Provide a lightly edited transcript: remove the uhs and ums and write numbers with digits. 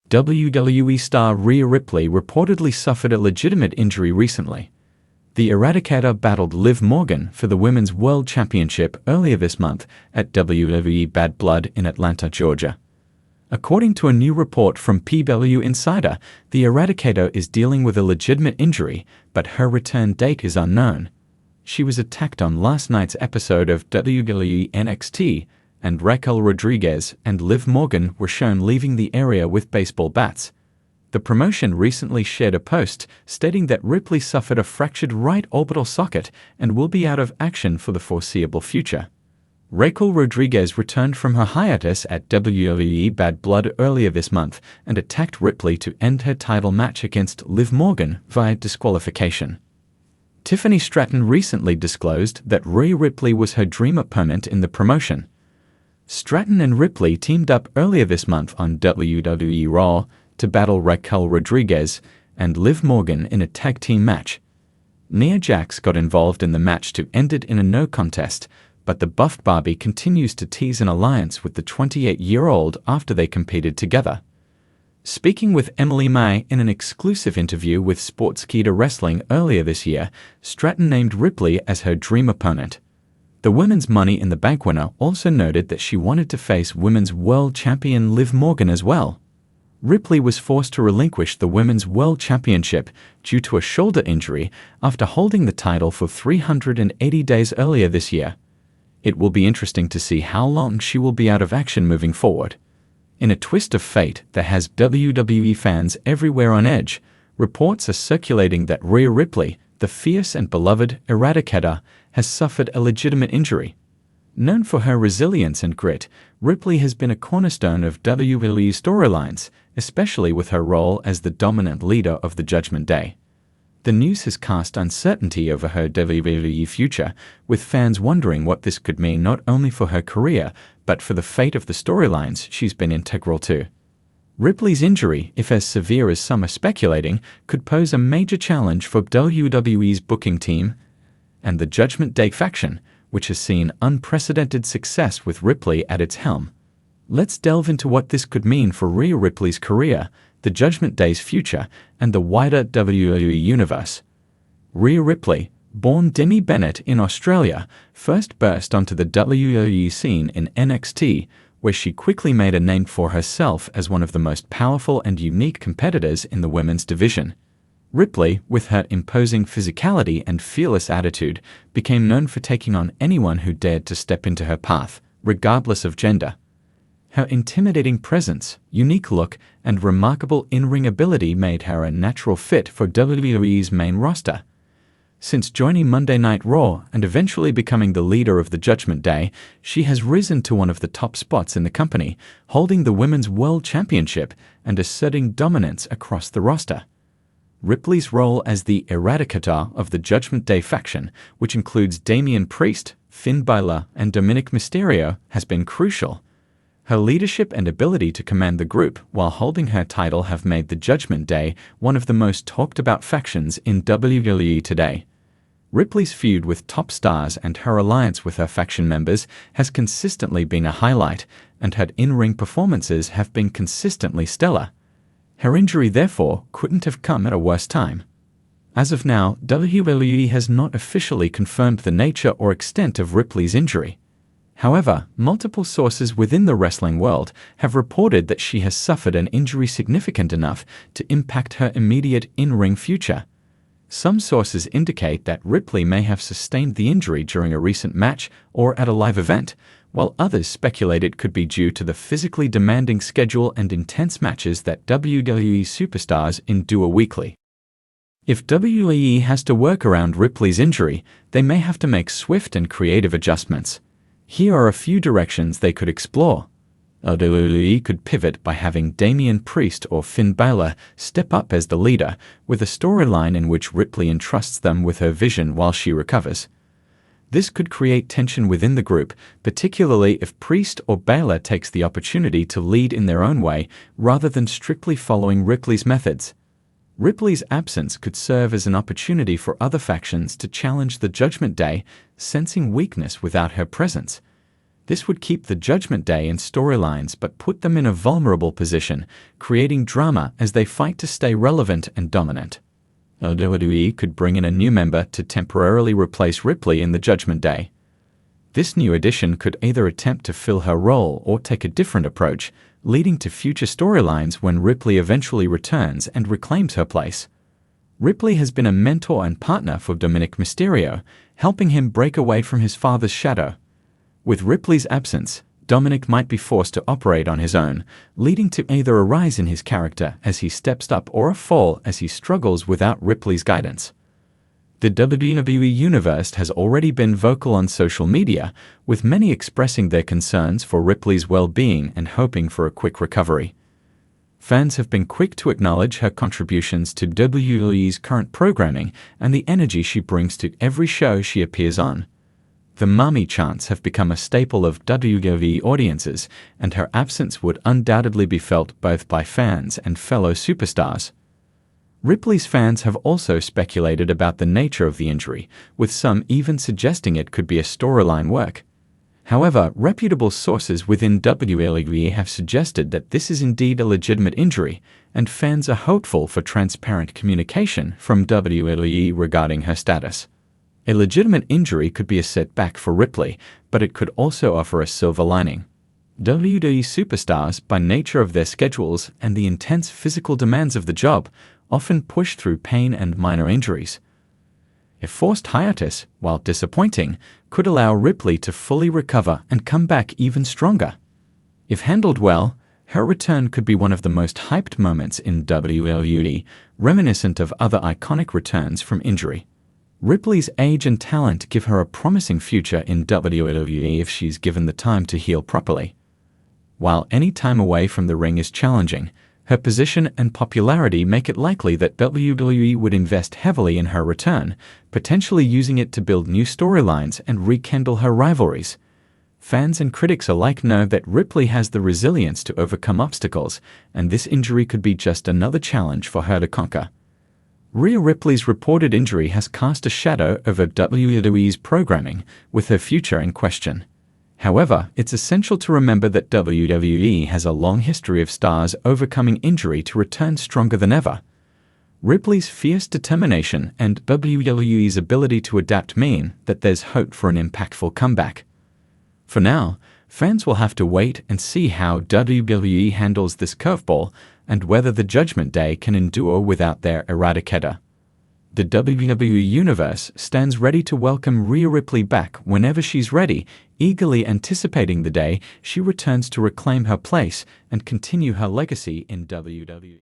WWE star Rhea Ripley reportedly suffered a legitimate injury recently. The Eradicator battled Liv Morgan for the Women's World Championship earlier this month at WWE Bad Blood in Atlanta, Georgia. According to a new report from PW Insider, the Eradicator is dealing with a legitimate injury, but her return date is unknown. She was attacked on last night's episode of WWE NXT, and Raquel Rodriguez and Liv Morgan were shown leaving the area with baseball bats. The promotion recently shared a post stating that Ripley suffered a fractured right orbital socket and will be out of action for the foreseeable future. Raquel Rodriguez returned from her hiatus at WWE Bad Blood earlier this month and attacked Ripley to end her title match against Liv Morgan via disqualification. Tiffany Stratton recently disclosed that Rhea Ripley was her dream opponent in the promotion. Stratton and Ripley teamed up earlier this month on WWE Raw to battle Raquel Rodriguez and Liv Morgan in a tag team match. Nia Jax got involved in the match to end it in a no contest, but the buffed Barbie continues to tease an alliance with the 28-year-old after they competed together. Speaking with Emily May in an exclusive interview with Sportskeeda Wrestling earlier this year, Stratton named Ripley as her dream opponent. The Women's Money in the Bank winner also noted that she wanted to face Women's World Champion Liv Morgan as well. Ripley was forced to relinquish the Women's World Championship due to a shoulder injury after holding the title for 380 days earlier this year. It will be interesting to see how long she will be out of action moving forward. In a twist of fate that has WWE fans everywhere on edge, reports are circulating that Rhea Ripley, the fierce and beloved Eradicator, has suffered a legitimate injury. Known for her resilience and grit, Ripley has been a cornerstone of WWE storylines, especially with her role as the dominant leader of the Judgment Day. The news has cast uncertainty over her WWE future, with fans wondering what this could mean not only for her career, but for the fate of the storylines she's been integral to. Ripley's injury, if as severe as some are speculating, could pose a major challenge for WWE's booking team and the Judgment Day faction, which has seen unprecedented success with Ripley at its helm. Let's delve into what this could mean for Rhea Ripley's career, the Judgment Day's future, and the wider WWE universe. Rhea Ripley, born Demi Bennett in Australia, first burst onto the WWE scene in NXT, where she quickly made a name for herself as one of the most powerful and unique competitors in the women's division. Ripley, with her imposing physicality and fearless attitude, became known for taking on anyone who dared to step into her path, regardless of gender. Her intimidating presence, unique look, and remarkable in-ring ability made her a natural fit for WWE's main roster. Since joining Monday Night Raw and eventually becoming the leader of the Judgment Day, she has risen to one of the top spots in the company, holding the Women's World Championship and asserting dominance across the roster. Ripley's role as the Eradicator of the Judgment Day faction, which includes Damian Priest, Finn Balor, and Dominic Mysterio, has been crucial. Her leadership and ability to command the group while holding her title have made the Judgment Day one of the most talked about factions in WWE today. Ripley's feud with top stars and her alliance with her faction members has consistently been a highlight, and her in-ring performances have been consistently stellar. Her injury, therefore, couldn't have come at a worse time. As of now, WWE has not officially confirmed the nature or extent of Ripley's injury. However, multiple sources within the wrestling world have reported that she has suffered an injury significant enough to impact her immediate in-ring future. Some sources indicate that Ripley may have sustained the injury during a recent match or at a live event, while others speculate it could be due to the physically demanding schedule and intense matches that WWE superstars endure weekly. If WWE has to work around Ripley's injury, they may have to make swift and creative adjustments. Here are a few directions they could explore. WWE could pivot by having Damian Priest or Finn Balor step up as the leader, with a storyline in which Ripley entrusts them with her vision while she recovers. This could create tension within the group, particularly if Priest or Balor takes the opportunity to lead in their own way rather than strictly following Ripley's methods. Ripley's absence could serve as an opportunity for other factions to challenge the Judgment Day, sensing weakness without her presence. This would keep the Judgment Day in storylines but put them in a vulnerable position, creating drama as they fight to stay relevant and dominant. WWE could bring in a new member to temporarily replace Ripley in the Judgment Day. This new addition could either attempt to fill her role or take a different approach, leading to future storylines when Ripley eventually returns and reclaims her place. Ripley has been a mentor and partner for Dominic Mysterio, helping him break away from his father's shadow. With Ripley's absence, Dominic might be forced to operate on his own, leading to either a rise in his character as he steps up or a fall as he struggles without Ripley's guidance. The WWE Universe has already been vocal on social media, with many expressing their concerns for Ripley's well-being and hoping for a quick recovery. Fans have been quick to acknowledge her contributions to WWE's current programming and the energy she brings to every show she appears on. The Mommy chants have become a staple of WWE audiences, and her absence would undoubtedly be felt both by fans and fellow superstars. Ripley's fans have also speculated about the nature of the injury, with some even suggesting it could be a storyline work. However, reputable sources within WWE have suggested that this is indeed a legitimate injury, and fans are hopeful for transparent communication from WWE regarding her status. A legitimate injury could be a setback for Ripley, but it could also offer a silver lining. WWE superstars, by nature of their schedules and the intense physical demands of the job, often push through pain and minor injuries. A forced hiatus, while disappointing, could allow Ripley to fully recover and come back even stronger. If handled well, her return could be one of the most hyped moments in WWE, reminiscent of other iconic returns from injury. Ripley's age and talent give her a promising future in WWE if she's given the time to heal properly. While any time away from the ring is challenging, her position and popularity make it likely that WWE would invest heavily in her return, potentially using it to build new storylines and rekindle her rivalries. Fans and critics alike know that Ripley has the resilience to overcome obstacles, and this injury could be just another challenge for her to conquer. Rhea Ripley's reported injury has cast a shadow over WWE's programming, with her future in question. However, it's essential to remember that WWE has a long history of stars overcoming injury to return stronger than ever. Ripley's fierce determination and WWE's ability to adapt mean that there's hope for an impactful comeback. For now, fans will have to wait and see how WWE handles this curveball and whether the Judgment Day can endure without their Eradicator. The WWE Universe stands ready to welcome Rhea Ripley back whenever she's ready, eagerly anticipating the day she returns to reclaim her place and continue her legacy in WWE.